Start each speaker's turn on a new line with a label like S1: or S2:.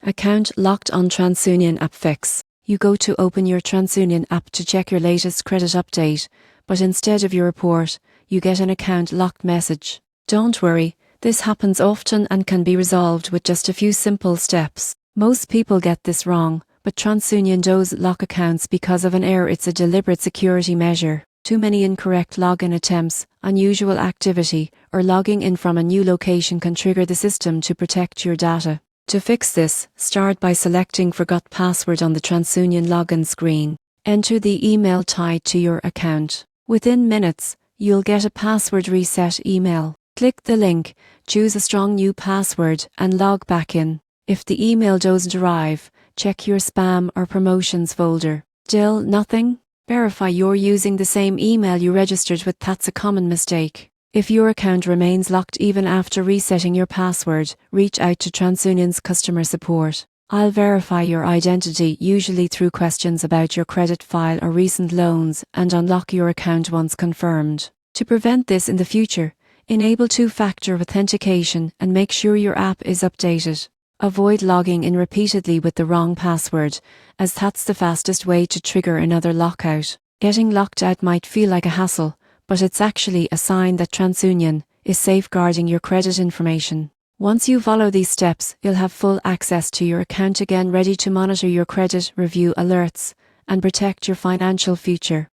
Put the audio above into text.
S1: Account locked on TransUnion App Fix. You go to open your TransUnion app to check your latest credit update, but instead of your report, you get an account locked message. Don't worry, this happens often and can be resolved with just a few simple steps. Most people get this wrong, but TransUnion does lock accounts because of an error. It's a deliberate security measure. Too many incorrect login attempts, unusual activity, or logging in from a new location can trigger the system to protect your data. To fix this, start by selecting Forgot Password on the TransUnion login screen. Enter the email tied to your account. Within minutes, you'll get a password reset email. Click the link, choose a strong new password, and log back in. If the email doesn't arrive, check your spam or promotions folder. Still nothing? Verify you're using the same email you registered with. That's a common mistake. If your account remains locked even after resetting your password, reach out to TransUnion's customer support. I'll verify your identity, usually through questions about your credit file or recent loans, and unlock your account once confirmed. To prevent this in the future, enable two-factor authentication and make sure your app is updated. Avoid logging in repeatedly with the wrong password, as that's the fastest way to trigger another lockout. Getting locked out might feel like a hassle, but it's actually a sign that TransUnion is safeguarding your credit information. Once you follow these steps, you'll have full access to your account again, ready to monitor your credit, review alerts, and protect your financial future.